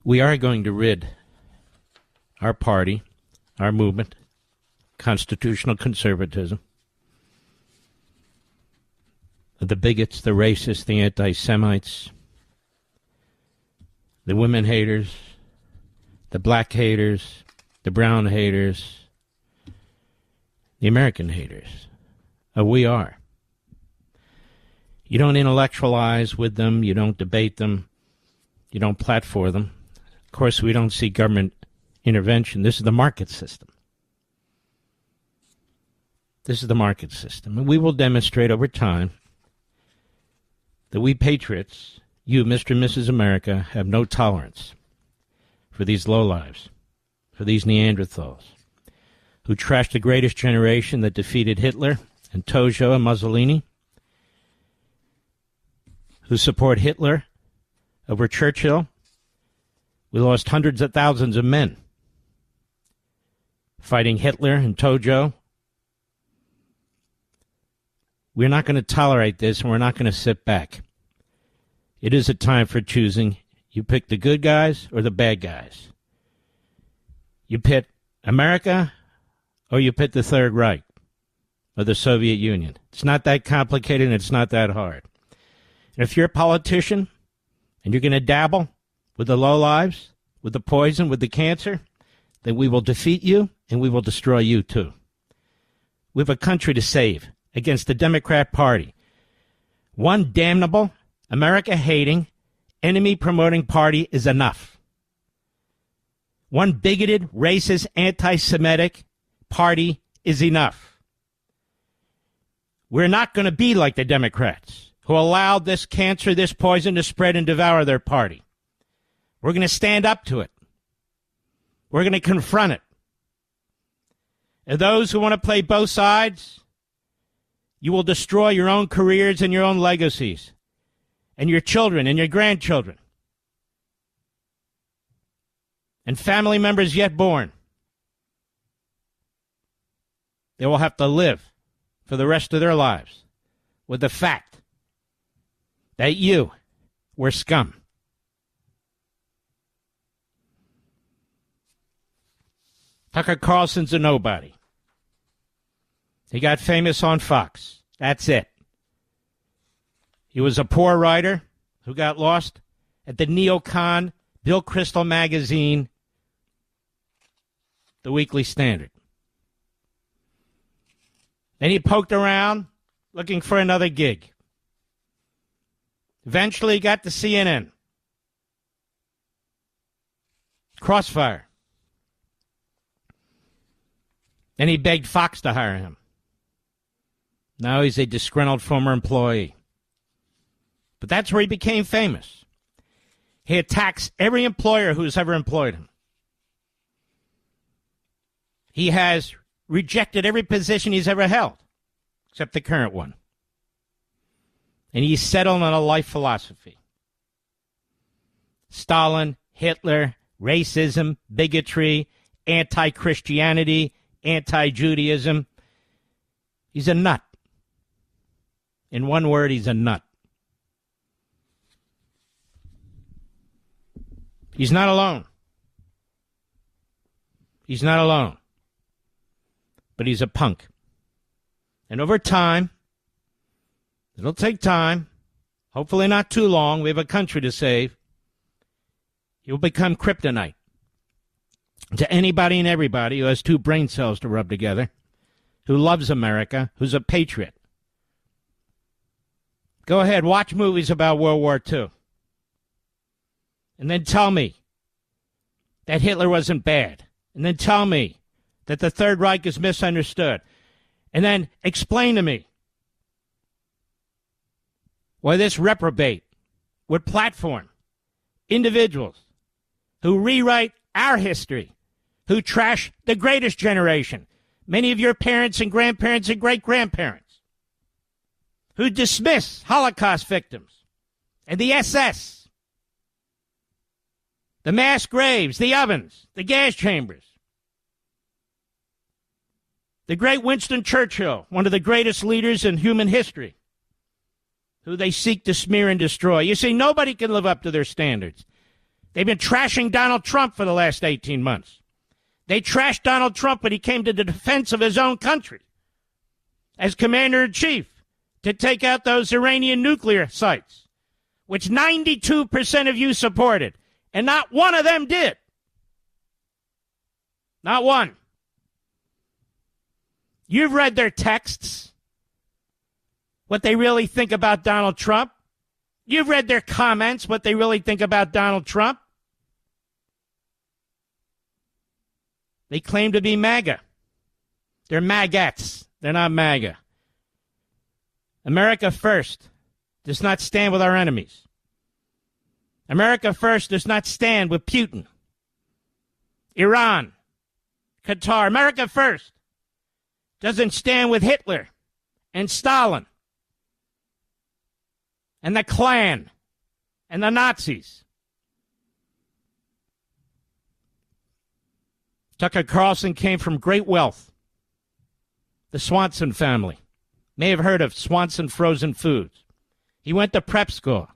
We are going to rid our party, our movement, constitutional conservatism, of the bigots, the racists, the anti-Semites, the women haters, the black haters, the brown haters, the American haters. We are. You don't intellectualize with them. You don't debate them. You don't platform them. Of course, we don't see government intervention. This is the market system. This is the market system. And we will demonstrate over time that we patriots, you, Mr. and Mrs. America, have no tolerance for these lowlives, for these Neanderthals, who trashed the greatest generation that defeated Hitler and Tojo and Mussolini, who support Hitler over Churchill. We lost hundreds of thousands of men fighting Hitler and Tojo. We're not going to tolerate this, and we're not going to sit back. It is a time for choosing. You pick the good guys or the bad guys. You pit America or you pit the Third Reich or the Soviet Union. It's not that complicated and it's not that hard. And if you're a politician and you're going to dabble with the lowlives, with the poison, with the cancer, then we will defeat you and we will destroy you too. We have a country to save against the Democrat Party. One damnable, America-hating, enemy-promoting party is enough. One bigoted, racist, anti-Semitic party is enough. We're not going to be like the Democrats, who allowed this cancer, this poison to spread and devour their party. We're going to stand up to it. We're going to confront it. And those who want to play both sides, you will destroy your own careers and your own legacies, and your children and your grandchildren, and family members yet born. They will have to live for the rest of their lives with the fact that you were scum. Tucker Carlson's a nobody. He got famous on Fox. That's it. He was a poor writer who got lost at the neocon Bill Kristol magazine, the Weekly Standard. Then he poked around looking for another gig. Eventually he got to CNN. Crossfire. Then he begged Fox to hire him. Now he's a disgruntled former employee. But that's where he became famous. He attacks every employer who's ever employed him. He has rejected every position he's ever held, except the current one. And he's settled on a life philosophy. Stalin, Hitler, racism, bigotry, anti-Christianity, anti-Judaism. He's a nut. In one word, he's a nut. He's not alone. He's not alone. But he's a punk. And over time, it'll take time, hopefully not too long, we have a country to save, he'll become kryptonite to anybody and everybody who has two brain cells to rub together, who loves America, who's a patriot. Go ahead, watch movies about World War II. And then tell me that Hitler wasn't bad. And then tell me that the Third Reich is misunderstood. And then explain to me why this reprobate would platform individuals who rewrite our history, who trash the greatest generation, many of your parents and grandparents and great-grandparents, who dismiss Holocaust victims and the SS, the mass graves, the ovens, the gas chambers. The great Winston Churchill, one of the greatest leaders in human history, who they seek to smear and destroy. You see, nobody can live up to their standards. They've been trashing Donald Trump for the last 18 months. They trashed Donald Trump when he came to the defense of his own country as commander-in-chief to take out those Iranian nuclear sites, which 92% of you supported, and not one of them did. Not one. You've read their texts, what they really think about Donald Trump. You've read their comments, what they really think about Donald Trump. They claim to be MAGA. They're maggots. They're not MAGA. America first does not stand with our enemies. America first does not stand with Putin, Iran, Qatar. America first doesn't stand with Hitler and Stalin and the Klan and the Nazis. Tucker Carlson came from great wealth. The Swanson family. May have heard of Swanson Frozen Foods. He went to prep school.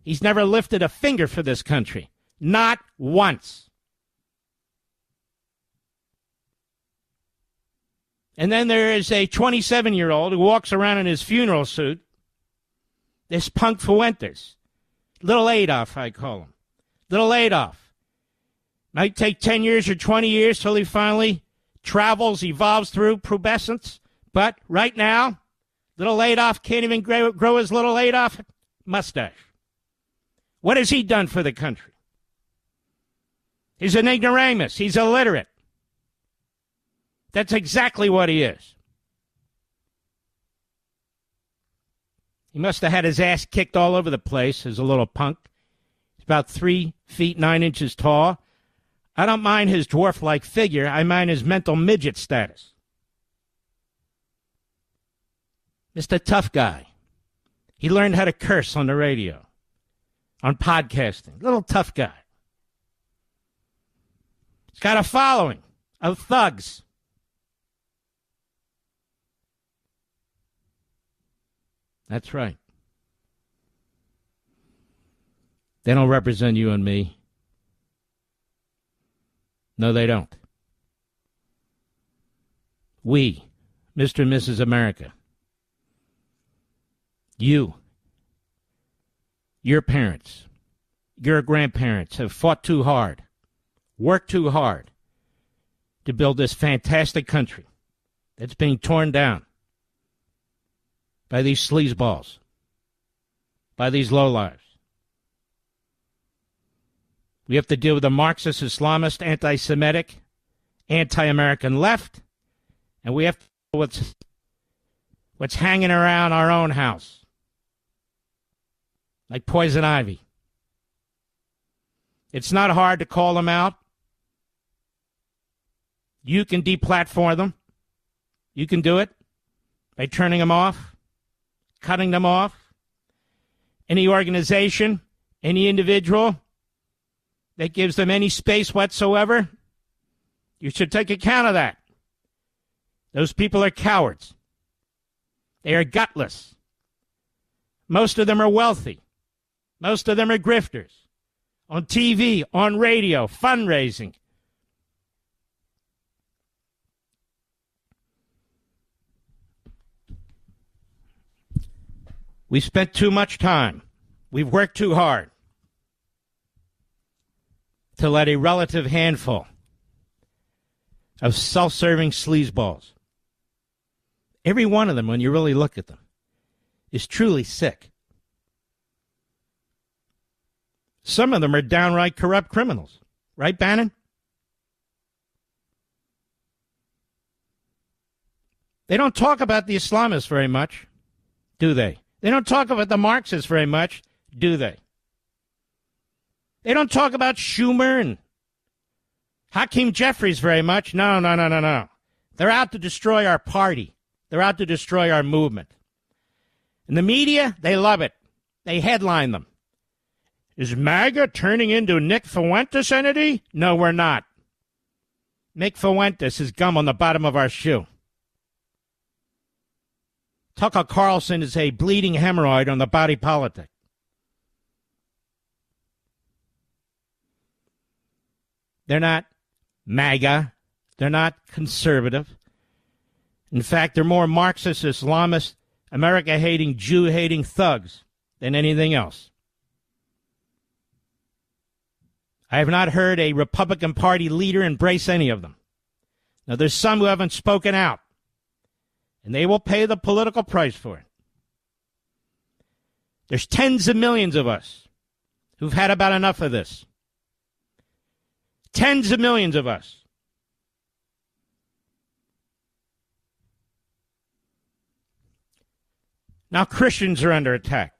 He's never lifted a finger for this country. Not once. And then there is a 27-year-old who walks around in his funeral suit. This punk Fuentes. Little Adolf, I call him. Little Adolf. Might take 10 years or 20 years till he finally travels, evolves through pubescence. But right now, little Adolf can't even grow his little Adolf mustache. What has he done for the country? He's an ignoramus. He's illiterate. That's exactly what he is. He must have had his ass kicked all over the place as a little punk. He's about 3 feet 9 inches tall. I don't mind his dwarf-like figure. I mind his mental midget status. Mr. Tough Guy. He learned how to curse on the radio, on podcasting. Little tough guy. He's got a following of thugs. That's right. They don't represent you and me. No, they don't. We, Mr. and Mrs. America, you, your parents, your grandparents have fought too hard, worked too hard to build this fantastic country that's being torn down by these sleazeballs, by these lowlifes. We have to deal with the Marxist, Islamist, anti-Semitic, anti-American left, and we have to deal with what's hanging around our own house, like poison ivy. It's not hard to call them out. You can deplatform them. You can do it by turning them off, cutting them off. Any organization, any individual that gives them any space whatsoever, you should take account of that. Those people are cowards. They are gutless. Most of them are wealthy. Most of them are grifters. On TV, on radio, fundraising. We spent too much time. We've worked too hard to let a relative handful of self-serving sleazeballs, every one of them, when you really look at them, is truly sick. Some of them are downright corrupt criminals. Right, Bannon? They don't talk about the Islamists very much, do they? They don't talk about the Marxists very much, do they? They don't talk about Schumer and Hakeem Jeffries very much. No. They're out to destroy our party. They're out to destroy our movement. And the media, they love it. They headline them. Is MAGA turning into Nick Fuentes entity? No, we're not. Nick Fuentes is gum on the bottom of our shoe. Tucker Carlson is a bleeding hemorrhoid on the body politic. They're not MAGA. They're not conservative. In fact, they're more Marxist, Islamist, America-hating, Jew-hating thugs than anything else. I have not heard a Republican Party leader embrace any of them. Now, there's some who haven't spoken out, and they will pay the political price for it. There's tens of millions of us who've had about enough of this. Tens of millions of us. Now Christians are under attack.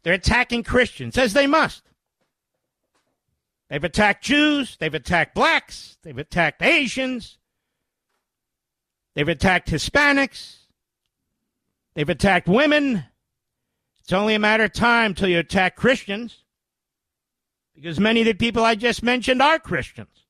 They're attacking Christians, as they must. They've attacked Jews. They've attacked blacks. They've attacked Asians. They've attacked Hispanics. They've attacked women. It's only a matter of time till you attack Christians, because many of the people I just mentioned are Christians.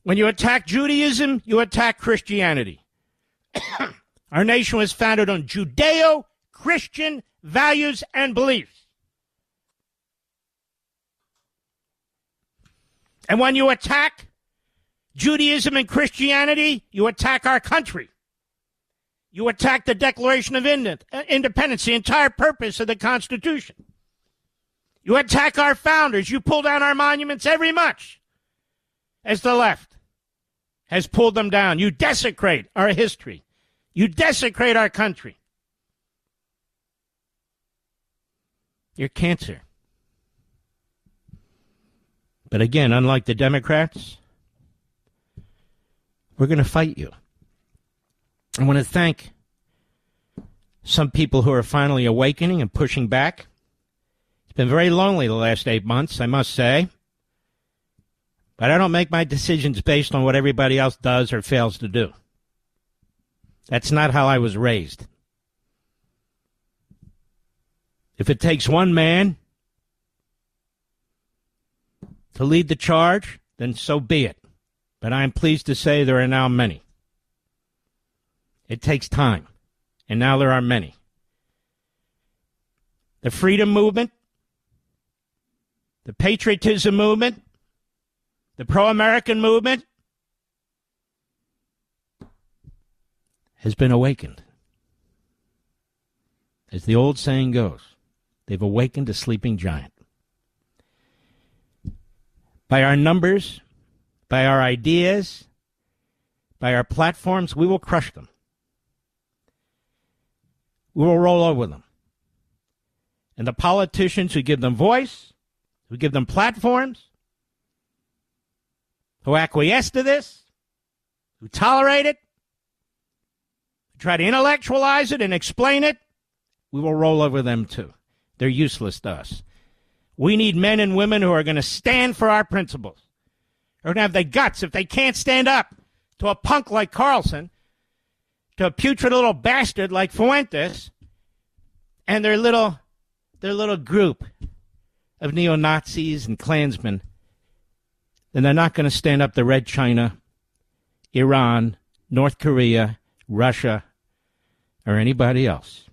When you attack Judaism, you attack Christianity. Our nation was founded on Judeo-Christian values and beliefs. And when you attack Judaism and Christianity, you attack our country. You attack the Declaration of Independence, the entire purpose of the Constitution. You attack our founders. You pull down our monuments every much as the left has pulled them down. You desecrate our history. You desecrate our country. You're cancer. But again, unlike the Democrats, we're going to fight you. I want to thank some people who are finally awakening and pushing back. It's been very lonely the last 8 months, I must say. But I don't make my decisions based on what everybody else does or fails to do. That's not how I was raised. If it takes one man to lead the charge, then so be it. But I am pleased to say there are now many. It takes time, and now there are many. The freedom movement, the patriotism movement, the pro-American movement has been awakened. As the old saying goes, they've awakened a sleeping giant. By our numbers, by our ideas, by our platforms, we will crush them. We will roll over them. And the politicians who give them voice, who give them platforms, who acquiesce to this, who tolerate it, who try to intellectualize it and explain it, we will roll over them too. They're useless to us. We need men and women who are going to stand for our principles. They're going to have the guts, if they can't stand up to a punk like Carlson, to a putrid little bastard like Fuentes, and their little group of neo-Nazis and Klansmen, then they're not going to stand up to Red China, Iran, North Korea, Russia, or anybody else.